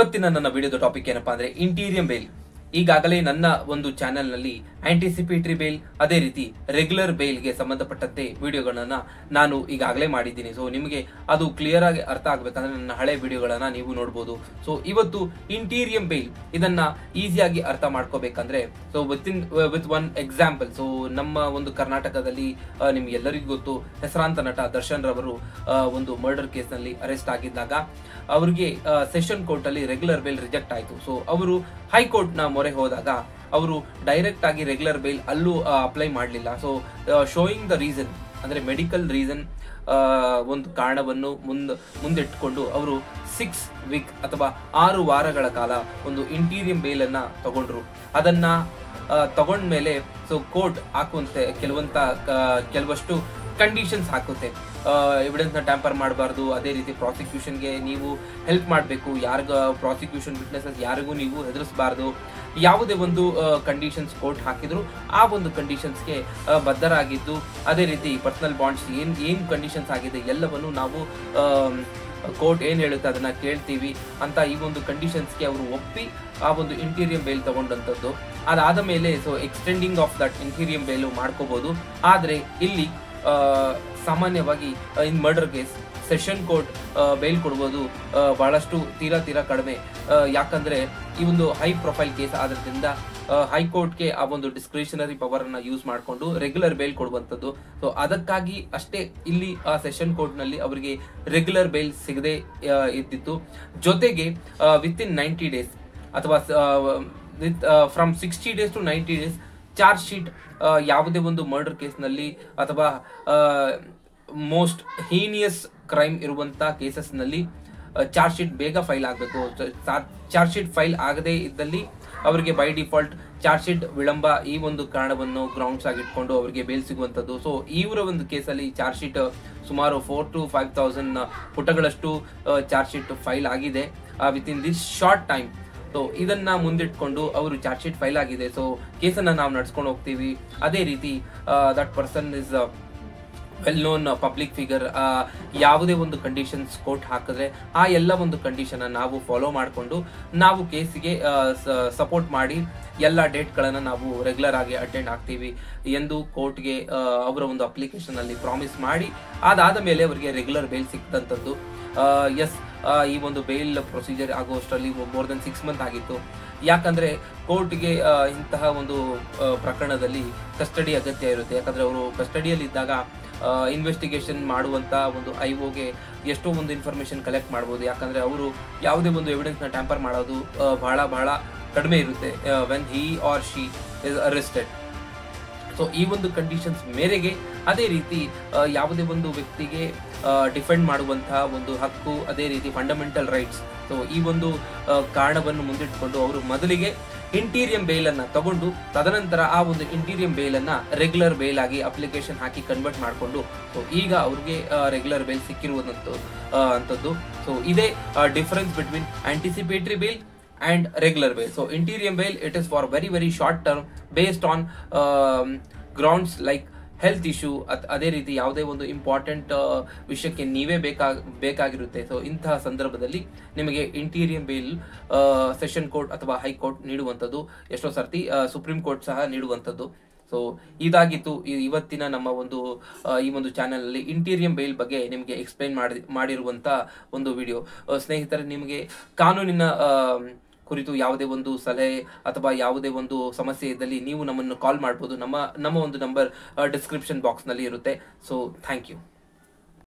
ಇವತ್ತಿನ ನನ್ನ ವಿಡಿಯೋದ ಟಾಪಿಕ್ ಏನಪ್ಪಾ ಅಂದ್ರೆ ಇಂಟೀರಿಯಂ ಬೇಲ್. ಈಗಾಗಲೇ ನನ್ನ ಒಂದು ಚಾನೆಲ್ ನಲ್ಲಿ ಆಂಟಿಸಿಪೇಟರಿ ಬೇಲ್ ಅದೇ ರೀತಿ ರೆಗ್ಯುಲರ್ ಬೇಲ್ಗೆ ಸಂಬಂಧಪಟ್ಟಂತೆ ವಿಡಿಯೋಗಳನ್ನ ನಾನು ಈಗಾಗಲೇ ಮಾಡಿದ್ದೀನಿ. ಸೊ ನಿಮಗೆ ಅದು ಕ್ಲಿಯರ್ ಆಗಿ ಅರ್ಥ ಆಗ್ಬೇಕಂದ್ರೆ ನನ್ನ ಹಳೆ ವಿಡಿಯೋಗಳನ್ನ ನೀವು ನೋಡಬಹುದು. ಸೊ ಇವತ್ತು ಇಂಟೀರಿಯಂ ಬೇಲ್ ಇದನ್ನ ಈಸಿಯಾಗಿ ಅರ್ಥ ಮಾಡ್ಕೋಬೇಕಂದ್ರೆ so with one example. So ನಮ್ಮ ಒಂದು ಕರ್ನಾಟಕದಲ್ಲಿ ನಿಮ್ಗೆಲ್ಲರಿಗೂ ಗೊತ್ತು, ಹೆಸರಾಂತ ನಟ ದರ್ಶನ್ ರವರು ಒಂದು ಮರ್ಡರ್ ಕೇಸ್ ನಲ್ಲಿ ಅರೆಸ್ಟ್ ಆಗಿದ್ದಾಗ ಅವರಿಗೆ ಸೆಷನ್ ಕೋರ್ಟ್ ಅಲ್ಲಿ ರೆಗ್ಯುಲರ್ ಬೇಲ್ ರಿಜೆಕ್ಟ್ ಆಯಿತು. ಸೊ ಅವರು ಹೈಕೋರ್ಟ್ ನ ಮೊರೆ ಹೋದಾಗ ಅವರು ಡೈರೆಕ್ಟ್ ಆಗಿ ರೆಗ್ಯುಲರ್ ಬೇಲ್ ಅಲ್ಲೂ ಅಪ್ಲೈ ಮಾಡಲಿಲ್ಲ. ಸೊ ಶೋಯಿಂಗ್ ದ ರೀಸನ್ ಅಂದ್ರೆ ಮೆಡಿಕಲ್ ರೀಸನ್ ಒಂದು ಕಾರಣವನ್ನು ಮುಂದಿಟ್ಟುಕೊಂಡು ಅವರು 6 ವೀಕ್ ಅಥವಾ 6 ವಾರಗಳ ಕಾಲ ಒಂದು ಇಂಟೀರಿಯಂ ಬೇಲ್ ಅನ್ನ ತಗೊಂಡ್ರು. ಅದನ್ನ ತಗೊಂಡ್ಮೇಲೆ ಸೊ ಕೋರ್ಟ್ ಹಾಕುವಂತೆ ಕೆಲವಷ್ಟು ಕಂಡೀಷನ್ಸ್ ಹಾಕುತ್ತೆ. ಎವಿಡೆನ್ಸ್ ನ ಟ್ಯಾಂಪರ್ ಮಾಡಬಾರ್ದು, ಅದೇ ರೀತಿ ಪ್ರಾಸಿಕ್ಯೂಷನ್ಗೆ ನೀವು ಹೆಲ್ಪ್ ಮಾಡಬೇಕು, ಪ್ರಾಸಿಕ್ಯೂಷನ್ ವಿಟ್ನೆಸಸ್ ಯಾರಿಗೂ ನೀವು ಹೆದರಿಸಬಾರ್ದು. ಯಾವುದೇ ಒಂದು ಕಂಡೀಷನ್ಸ್ ಕೋರ್ಟ್ ಹಾಕಿದ್ರು ಆ ಒಂದು ಕಂಡೀಷನ್ಸ್ಗೆ ಬದ್ಧರಾಗಿದ್ದು, ಅದೇ ರೀತಿ ಪರ್ಸನಲ್ ಬಾಂಡ್ಸ್ ಏನ್ ಕಂಡೀಷನ್ಸ್ ಆಗಿದೆ ಎಲ್ಲವನ್ನು ನಾವು ಕೋರ್ಟ್ ಏನ್ ಹೇಳುತ್ತೆ ಅದನ್ನ ಕೇಳ್ತೀವಿ ಅಂತ ಈ ಒಂದು ಕಂಡೀಷನ್ಸ್ಗೆ ಅವರು ಒಪ್ಪಿ ಆ ಒಂದು ಇಂಟೀರಿಯಂ ಬೇಲ್ ತಗೊಂಡಂಥದ್ದು. ಅದಾದ ಮೇಲೆ so extending of that interim bail ಮಾಡ್ಕೋಬಹುದು. ಆದ್ರೆ ಇಲ್ಲಿ ಸಾಮಾನ್ಯವಾಗಿ in murder case session court bail ಕೊಡ್ಬೋದು ಬಹಳಷ್ಟು ತೀರಾ ಕಡಿಮೆ. ಯಾಕಂದ್ರೆ ಈ ಒಂದು ಹೈ ಪ್ರೊಫೈಲ್ ಕೇಸ್ ಆದ್ರಿಂದ ಹೈಕೋರ್ಟ್ಗೆ ಆ ಒಂದು ಡಿಸ್ಕ್ರಿಷನರಿ ಪವರ್ ಅನ್ನ ಯೂಸ್ ಮಾಡಿಕೊಂಡು ರೆಗ್ಯುಲರ್ ಬೇಲ್ ಕೊಡುವಂಥದ್ದು. ಸೊ ಅದಕ್ಕಾಗಿ ಅಷ್ಟೇ ಇಲ್ಲಿ ಆ ಸೆಷನ್ ಕೋರ್ಟ್ ನಲ್ಲಿ ಅವರಿಗೆ ರೆಗ್ಯುಲರ್ ಬೇಲ್ ಸಿಗದೆ ಇದ್ದಿತ್ತು. ಜೊತೆಗೆ ವಿತ್ ಇನ್ 90 ಡೇಸ್ ಅಥವಾ from 60 days to 90 days charge sheet ಯಾವುದೇ ಒಂದು ಮರ್ಡರ್ ಕೇಸ್ ನಲ್ಲಿ ಅಥವಾ ಮೋಸ್ಟ್ ಹೀನಿಯಸ್ ಕ್ರೈಮ್ ಇರುವಂತಹ ಕೇಸಸ್ ನಲ್ಲಿ ಚಾರ್ಜ್ ಶೀಟ್ ಬೇಗ ಫೈಲ್ ಆಗಬೇಕು. ಚಾರ್ಜ್ ಶೀಟ್ ಫೈಲ್ ಆಗದೇ ಇದ್ದಲ್ಲಿ ಅವರಿಗೆ ಬೈ ಡಿಫಾಲ್ಟ್ ಚಾರ್ಜ್ ಶೀಟ್ ವಿಳಂಬ ಈ ಒಂದು ಕಾರಣವನ್ನು ಗ್ರೌಂಡ್ಸ್ ಆಗಿ ಇಟ್ಕೊಂಡು ಅವರಿಗೆ ಬೇಲ್ ಸಿಗುವಂತದ್ದು. ಸೊ ಇವರ ಒಂದು ಕೇಸಲ್ಲಿ ಚಾರ್ಜ್ ಶೀಟ್ ಸುಮಾರು 4,000 to 5,000 ಪುಟಗಳಷ್ಟು ಚಾರ್ಜ್ ಶೀಟ್ ಫೈಲ್ ಆಗಿದೆ with in this short time. So ಇದನ್ನ ಮುಂದಿಟ್ಕೊಂಡು ಅವರು ಚಾರ್ಜ್ ಶೀಟ್ ಫೈಲ್ ಆಗಿದೆ, ಸೊ ಕೇಸನ್ನ ನಾವು ನಡ್ಸ್ಕೊಂಡು ಹೋಗ್ತೀವಿ. ಅದೇ ರೀತಿ that person is well known public figure. ಯಾವುದೇ ಒಂದು ಕಂಡೀಷನ್ಸ್ ಕೋರ್ಟ್ ಹಾಕಿದ್ರೆ ಆ ಎಲ್ಲ ಒಂದು ಕಂಡೀಷನ್ ನಾವು ಫಾಲೋ ಮಾಡಿಕೊಂಡು ನಾವು ಕೇಸಿಗೆ ಸಪೋರ್ಟ್ ಮಾಡಿ ಎಲ್ಲ ಡೇಟ್ಗಳನ್ನು ನಾವು ರೆಗ್ಯುಲರ್ ಆಗಿ ಅಟೆಂಡ್ ಆಗ್ತೀವಿ ಎಂದು ಕೋರ್ಟ್ಗೆ ಅವರ ಒಂದು ಅಪ್ಲಿಕೇಶನ್ ಅಲ್ಲಿ ಪ್ರಾಮಿಸ್ ಮಾಡಿ ಅದಾದ ಮೇಲೆ ಅವರಿಗೆ ರೆಗ್ಯುಲರ್ ಬೇಲ್ ಸಿಕ್ತಂಥದ್ದು. ಎಸ್, ಈ ಒಂದು ಬೇಲ್ ಪ್ರೊಸೀಜರ್ ಆಗುವಷ್ಟರಲ್ಲಿ ಮೋರ್ ದೆನ್ 6 ಮಂತ್ ಆಗಿತ್ತು. ಯಾಕಂದ್ರೆ ಕೋರ್ಟ್ಗೆ ಇಂತಹ ಒಂದು ಪ್ರಕರಣದಲ್ಲಿ ಕಸ್ಟಡಿ ಅಗತ್ಯ ಇರುತ್ತೆ. ಯಾಕಂದ್ರೆ ಅವರು ಕಸ್ಟಡಿಯಲ್ಲಿ ಇದ್ದಾಗ ಇನ್ವೆಸ್ಟಿಗೇಷನ್ ಮಾಡುವಂತ ಒಂದು ಐಒಗೆ ಎಷ್ಟೋ ಒಂದು ಇನ್ಫಾರ್ಮೇಶನ್ ಕಲೆಕ್ಟ್ ಮಾಡಬಹುದು. ಯಾಕಂದ್ರೆ ಅವರು ಯಾವುದೇ ಒಂದು ಎವಿಡೆನ್ಸ್ ನ ಟ್ಯಾಂಪರ್ ಮಾಡೋದು ಬಹಳ ಕಡಿಮೆ ಇರುತ್ತೆ when he or she is arrested. So ಈ ಒಂದು ಕಂಡೀಷನ್ಸ್ ಮೇರೆಗೆ ಅದೇ ರೀತಿ ಯಾವುದೇ ಒಂದು ವ್ಯಕ್ತಿಗೆ ಡಿಫೆಂಡ್ ಮಾಡುವಂತಹ ಒಂದು ಹಕ್ಕು, ಅದೇ ರೀತಿ ಫಂಡಮೆಂಟಲ್ ರೈಟ್ಸ್. ಸೊ ಈ ಒಂದು ಕಾರಣವನ್ನು ಮುಂದಿಟ್ಟುಕೊಂಡು ಅವರು ಮೊದಲಿಗೆ ಇಂಟೀರಿಯಂ ಬೇಲ್ ಅನ್ನ ತಗೊಂಡು ತದನಂತರ ಆ ಒಂದು ಇಂಟೀರಿಯಂ ಬೇಲ್ ಅನ್ನ ರೆಗ್ಯುಲರ್ ಬೇಲ್ ಆಗಿ ಅಪ್ಲಿಕೇಶನ್ ಹಾಕಿ ಕನ್ವರ್ಟ್ ಮಾಡಿಕೊಂಡು ಸೊ ಈಗ ಅವ್ರಿಗೆ ರೆಗ್ಯುಲರ್ ಬೇಲ್ ಸಿಕ್ಕಿರುವಂತದ್ದು. ಸೊ ಇದೇ difference between anticipatory bail and regular bail. So interim bail, it is for very short term based on grounds like health issue, ಅದೇ ರೀತಿ ಯಾವುದೇ ಒಂದು ಇಂಪಾರ್ಟೆಂಟ್ ವಿಷಯಕ್ಕೆ ನೀವೇ ಬೇಕಾಗಿರುತ್ತೆ. ಸೊ ಇಂತಹ ಸಂದರ್ಭದಲ್ಲಿ ನಿಮಗೆ ಇಂಟೀರಿಯಂ ಬೇಲ್ ಸೆಷನ್ ಕೋರ್ಟ್ ಅಥವಾ ಹೈಕೋರ್ಟ್ ನೀಡುವಂಥದ್ದು, ಎಷ್ಟೋ ಸರ್ತಿ ಸುಪ್ರೀಂ ಕೋರ್ಟ್ ಸಹ ನೀಡುವಂಥದ್ದು. ಸೊ ಇದಾಗಿತ್ತು ಇವತ್ತಿನ ನಮ್ಮ ಈ ಒಂದು ಚಾನೆಲ್ ಅಲ್ಲಿ ಇಂಟೀರಿಯಂ ಬೇಲ್ ಬಗ್ಗೆ ನಿಮಗೆ ಎಕ್ಸ್ಪ್ಲೈನ್ ಮಾಡಿರುವಂತ ಒಂದು ವಿಡಿಯೋ. ಸ್ನೇಹಿತರೆ, ನಿಮಗೆ ಕಾನೂನಿನ ಕುರಿತು ಯಾವುದೇ ಒಂದು ಸಲಹೆ ಅಥವಾ ಯಾವುದೇ ಒಂದು ಸಮಸ್ಯೆ ಇದ್ದಲ್ಲಿ ನೀವು ನಮ್ಮನ್ನು ಕಾಲ್ ಮಾಡಬಹುದು. ನಮ್ಮ ಒಂದು ನಂಬರ್ ಡಿಸ್ಕ್ರಿಪ್ಷನ್ ಬಾಕ್ಸ್ ನಲ್ಲಿ ಇರುತ್ತೆ. So thank you.